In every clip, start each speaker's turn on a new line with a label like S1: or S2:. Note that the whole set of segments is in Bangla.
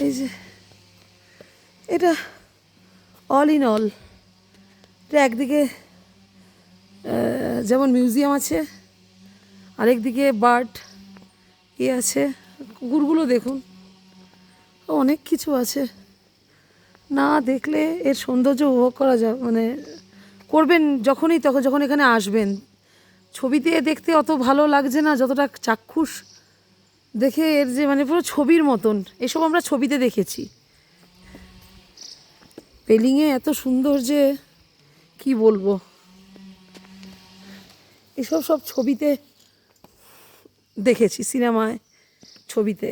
S1: এই যে এটা অল ইন অল, এটা একদিকে যেমন মিউজিয়াম আছে, আরেকদিকে বার্ড আছে, কুকুরগুলো দেখুন, অনেক কিছু আছে। না দেখলে এর সৌন্দর্য উপভোগ করা যায়, মানে করবেন যখনই তখন, যখন এখানে আসবেন। ছবিতে দেখতে অত ভালো লাগছে না যতটা চাক্ষুষ দেখে এর যে মানে পুরো ছবির মতন। এসব আমরা ছবিতে দেখেছি, পেলিংয়ে এত সুন্দর যে কি বলবো, এসব সব ছবিতে দেখেছি, সিনেমায়, ছবিতে।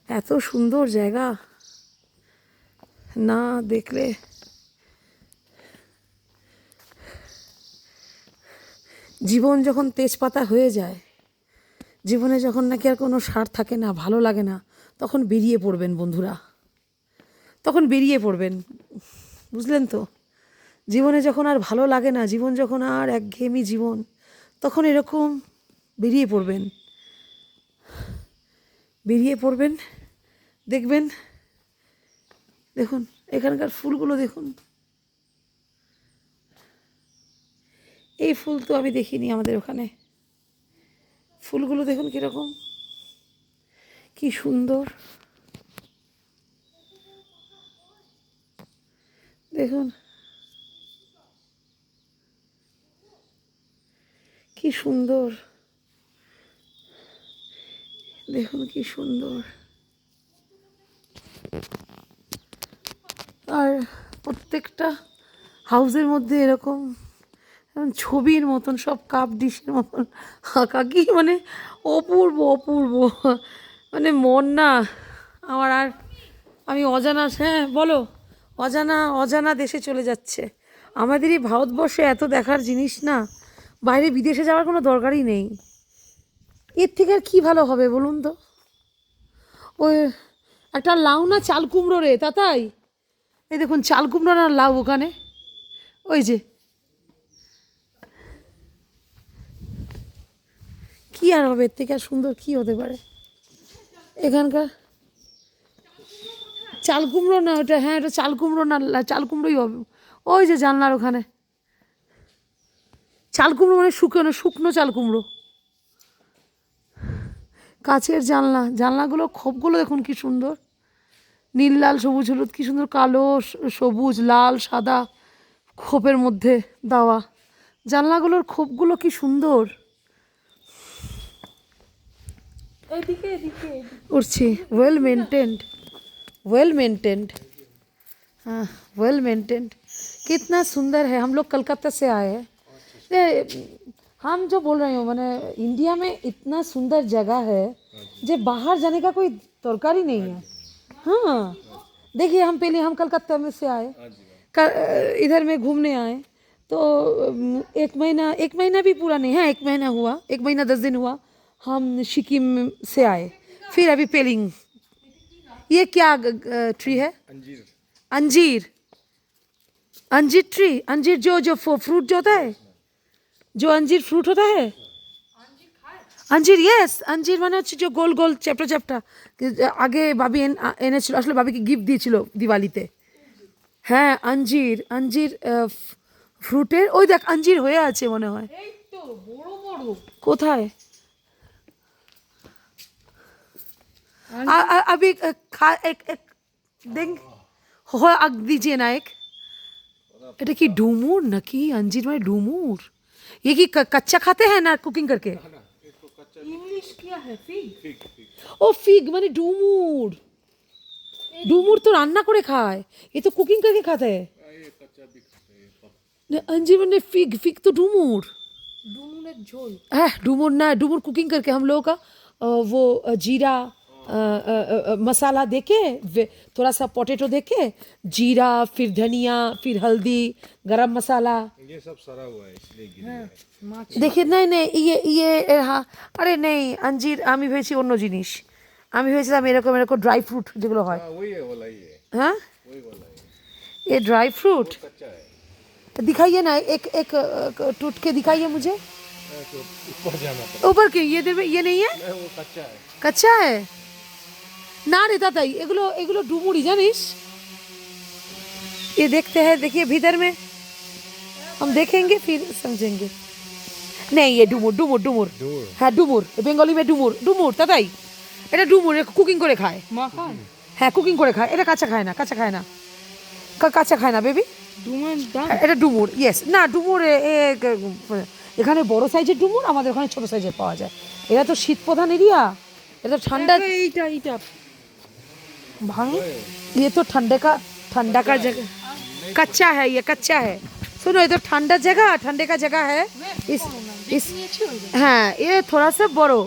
S1: এত সুন্দর জায়গা, না দেখলে জীবন যখন তেজপাতা হয়ে যায়, জীবনে যখন নাকি আর কোনো সার থাকে না, ভালো লাগে না, তখন বেরিয়ে পড়বেন বন্ধুরা, তখন বেরিয়ে পড়বেন, বুঝলেন তো? জীবনে যখন আর ভালো লাগে না, জীবন যখন আর একঘেয়েমি জীবন, তখন এরকম বেরিয়ে পড়বেন, বেরিয়ে পড়বেন, দেখবেন। দেখুন এখানকার ফুলগুলো দেখুন, এই ফুল তো আমি দেখিনি আমাদের ওখানে। ফুলগুলো দেখুন কীরকম, কি সুন্দর, দেখুন কি সুন্দর, দেখুন কি সুন্দর। আর প্রত্যেকটা হাউসের মধ্যে এরকম ছবির মতন, সব কাপ ডিশের মতন আঁকা, কি মানে অপূর্ব অপূর্ব, মানে মন না আমার আর, আমি অজানা, হ্যাঁ বলো, অজানা অজানা দেশে চলে যাচ্ছে। আমাদের এই ভারতবর্ষে এত দেখার জিনিস না, বাইরে বিদেশে যাওয়ার কোনো দরকারই নেই। এর থেকে আর কী ভালো হবে বলুন তো? ওই একটা লাউ না চাল কুমড়ো রে তাই, এই দেখুন চাল কুমড়ো না লাউ ওখানে, ওই যে কী আর হবে, এর থেকে আর সুন্দর কী হতে পারে এখানকার? চাল কুমড়ো না ওটা, হ্যাঁ ওটা চাল কুমড়ো না, চাল কুমড়োই হবে। ওই যে জানলার ওখানে চাল কুমড়ো, মানে শুকনো শুকনো চাল কুমড়ো, কাচের জানলা, জানলাগুলো খোপগুলো দেখুন কি সুন্দর, নীল লাল সবুজ হলুদ, কি সুন্দর কালো সবুজ লাল সাদা খোপের মধ্যে দেওয়া, জানলাগুলোর খোপগুলো কি সুন্দর। উঠছি, ওয়েল মেনটেন্ড, वेल मेंटेन्ड, हाँ वेल मेंटेन्ड, कितना सुंदर है। हम लोग कलकत्ता से आए हैं, हम जो बोल रहे हो मैंने, इंडिया में इतना सुंदर जगह है जो बाहर जाने का कोई दरकार ही नहीं है। हाँ देखिए, हम पहले हम कलकत्ता में से आए, इधर में घूमने आए, तो एक महीना भी पूरा नहीं है, एक महीना हुआ, 1 महीना 10 दिन हुआ, हम सिक्किम से आए, फिर अभी पेलिंग। ये क्या ट्री है? अंजीर, अंजीर, अंजीर ट्री, अंजीर जो जो फ्रूट जो होता है, जो अंजीर फ्रूट होता है, अंजीर, यस अंजीर মানে হচ্ছে যে গোল গোল চ্যাপ্টা চ্যাপ্টা, আগে বাবি এনেছিল, আসলে বাবিকে গিফট দিয়েছিল দিওয়ালিতে। হ্যাঁ अंजीर, अंजीर ফ্রুটের, ওই দেখ अंजीर হয়ে আছে মনে হয়, এই তো বড় বড় কোথায়? अभी खा एक देख हो आग दीजिए ना एक, এটা কি ডুমুর নাকি? अंजीर মানে ডুমুর, ये কি कच्चा खाते हैं ना कुकिंग करके? इंग्लिश क्या है? फिग, ও ফিগ মানে ডুমুর, ডুমুর তো রান্না করে খায়, ये तो कुकिंग करके खाते हैं। अंजीर মানে फिग, फिग तो डुमूर, डुमूर झोल है, डुमूर ना, डुमूर कुकिंग करके हम लोगों का वो जीरा मसाला देके, थोड़ा सा पोटैटो देके, जीरा, फिर धनिया, फिर हल्दी, गरम मसाला, ये सब सरा हुआ है इसलिए गिर गया है। देखिए नहीं नहीं, ये हाँ, अरे नहीं अंजीर আমি ভেবেছি অন্য জিনিস, আমি ভেবেছিলাম এরকম এরকম ড্রাই ফ্রুট যেগুলো হয়। वही है वाला, ये हाँ वही वाला है, ये ड्राई फ्रूट कच्चा है। दिखाइए ना, एक एक टूट के दिखाइए मुझे।
S2: तो ऊपर जाना पड़ेगा।
S1: ऊपर क्यों? ये नहीं है,
S2: नहीं, वो कच्चा है।
S1: कच्चा है না রে দাদাই, এগুলো এগুলো ডুমুরি জানিস। ये देखते हैं, देखिए भीतर में हम देखेंगे फिर समझेंगे। नहीं ये ডুমুর ডুমুর ডুমুর
S2: दूर।
S1: হ্যাঁ ডুমুর, বেঙ্গলি মে ডুমুর ডুমুর দাদাই, এটা ডুমুর, কুকিং করে খায়। হ্যাঁ কুকিং করে খায়, এটা কাঁচা খায় না, কাঁচা খায় না, কাঁচা খায় না বেবি। এটা ডুমুর, ইয়েস। না ডুমুর এখানে বড় সাইজের ডুমুর, আমাদের ওখানে ছোট সাইজের পাওয়া যায়। এরা তো শীত প্রধান এরিয়া, এটা তো ঠান্ডা। এইটা भाई ये तो ठंडा का जगह, कच्चा है, ये कच्चा है। सुनो ये तो ठंडा जगह, ठंडे का जगह है। इस हाँ ये थोड़ा सा बड़ो,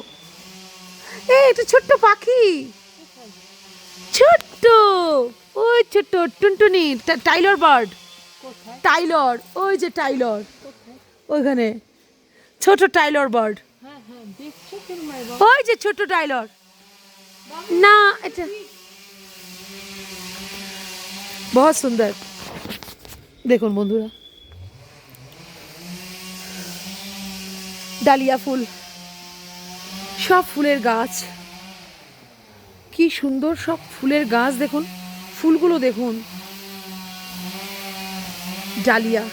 S1: এটা ছোট্ট পাখি, ছোট্ট, ওই ছোট্ট টুনটুনি টাইলর বার্ড, টাইলর, ওই যে টাইলর ওইখানে ছোট টাইলর বার্ড, ওই যে ছোট টাইলর। না এটা बहुत सुंदर। দেখুন বন্ধুরা, ডালিয়া ফুল, সব ফুলের গাছ, কি সুন্দর সব ফুলের গাছ। দেখুন ফুলগুলো দেখুন, ডালিয়া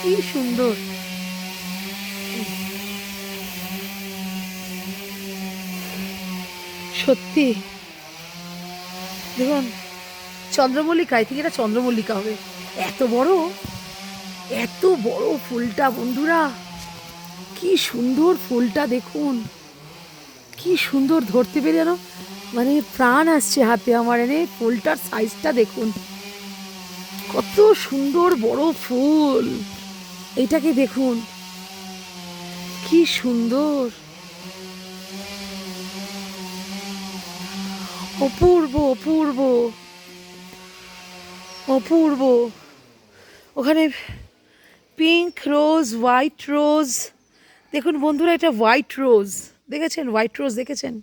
S1: কি সুন্দর। সত্যি দেখুন চন্দ্রমল্লিকা, আই থিঙ্ক এটা চন্দ্রমল্লিকা হবে। এত বড় ফুলটা বন্ধুরা, কি সুন্দর ফুলটা দেখুন, কি সুন্দর ধরতে পেরে যেন মানে প্রাণ আসছে হাতে আমার। এনে ফুলটার সাইজটা দেখুন, কত সুন্দর বড় ফুল। এইটাকে দেখুন কি সুন্দর, অপূর্ব অপূর্ব অপূর্ব। ওখানে পিঙ্ক রোজ, হোয়াইট রোজ, দেখুন বন্ধুরা এটা হোয়াইট রোজ, দেখেছেন হোয়াইট রোজ দেখেছেন?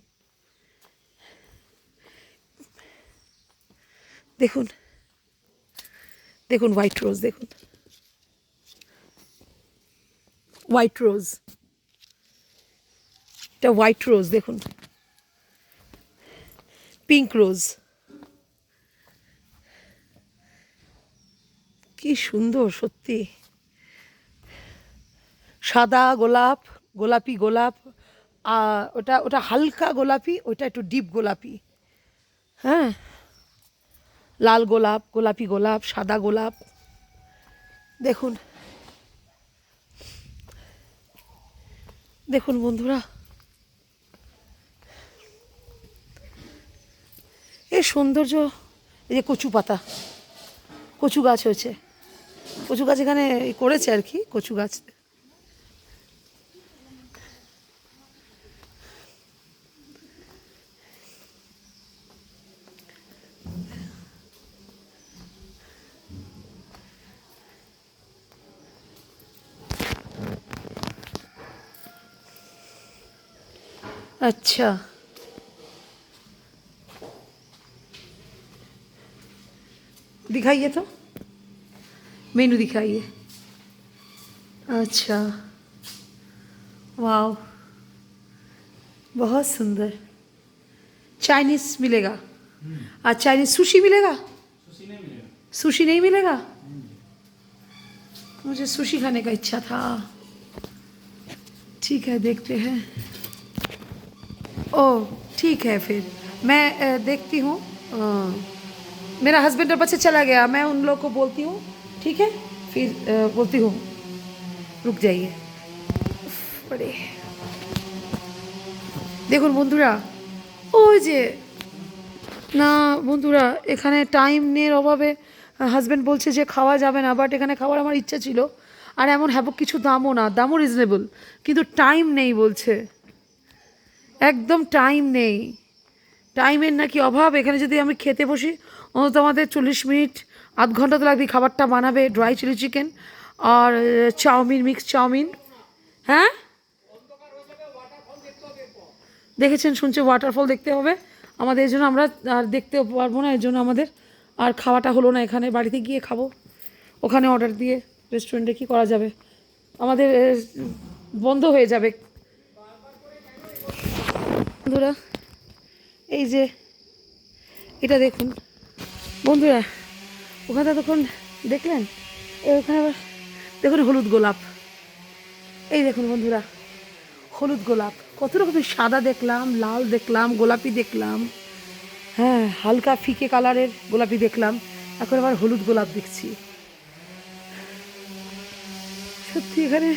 S1: দেখুন দেখুন হোয়াইট রোজ, দেখুন হোয়াইট রোজ, এটা হোয়াইট রোজ দেখুন, পিঙ্ক রোজ, কি সুন্দর সত্যি। সাদা গোলাপ, গোলাপি গোলাপ, ওটা ওটা হালকা গোলাপি, ওটা একটু ডিপ গোলাপি, হ্যাঁ লাল গোলাপ, গোলাপি গোলাপ, সাদা গোলাপ। দেখুন দেখুন বন্ধুরা, এই সৌন্দর্য। এই যে কচু পাতা, কচু গাছ হয়েছে, কচু গাছ এখানে করেছে আর কি, কচু গাছ। अच्छा दिखाइए तो, मेनू दिखाइए। अच्छा वाह, बहुत सुंदर। चाइनीज मिलेगा? आज चाइनीज सुशी मिलेगा? सुशी नहीं मिलेगा? मुझे सुशी खाने का इच्छा था। ठीक है देखते हैं। ओह ठीक है, फिर मैं देखती हूँ। मेरा हस्बैंड अब से चला गया, मैं उन लोग को बोलती हूँ, ठीक है फिर बोलती हूँ। रुक जाइए बड़े। দেখুন বন্ধুরা, ওই যে না বন্ধুরা, এখানে টাইম নেই অভাবে হাজব্যান্ড বলছে যে খাওয়া যাবে না, বাট এখানে খাওয়ার আমার ইচ্ছা ছিল। আর এমন হ্যাবক কিছু দামও না, দামও রিজনেবল, কিন্তু টাইম নেই বলছে, একদম টাইম নেই, টাইমের নাকি অভাব। এখানে যদি আমি খেতে বসি অন্তত আমাদের 40 মিনিট আধ ঘন্টা তো লাগবে খাবারটা বানাবে। ড্রাই চিলি চিকেন আর চাউমিন, মিক্স চাউমিন। হ্যাঁ দেখেছেন শুনছে ওয়াটারফল দেখতে হবে আমাদের, এই জন্য আমরা আর দেখতেও পারবো না, এর জন্য আমাদের আর খাওয়াটা হলো না এখানে। বাড়িতে গিয়ে খাবো, ওখানে অর্ডার দিয়ে রেস্টুরেন্টে কী করা যাবে। আমাদের বন্ধ হয়ে যাবে। বন্ধুরা এই যে এটা দেখুন বন্ধুরা, ওখানে তখন দেখলেন ওখানে আবার দেখুন হলুদ গোলাপ, এই দেখুন বন্ধুরা হলুদ গোলাপ, কত রকমের সাদা দেখলাম, লাল দেখলাম, গোলাপি দেখলাম, হ্যাঁ হালকা ফিকে কালারের গোলাপি দেখলাম, এখন আবার হলুদ গোলাপ দেখছি। সত্যি এখানে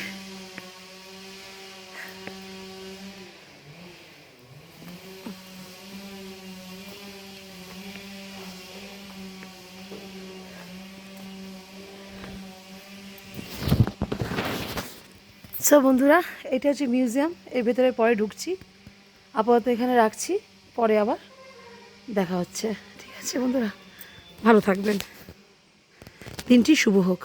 S1: সব বন্ধুরা, এটা হচ্ছে মিউজিয়াম, এর ভেতরে পরে ঢুকছি, আপাতত এখানে রাখছি, পরে আবার দেখা হচ্ছে। ঠিক আছে বন্ধুরা, ভালো থাকবেন, দিনটি শুভ হোক।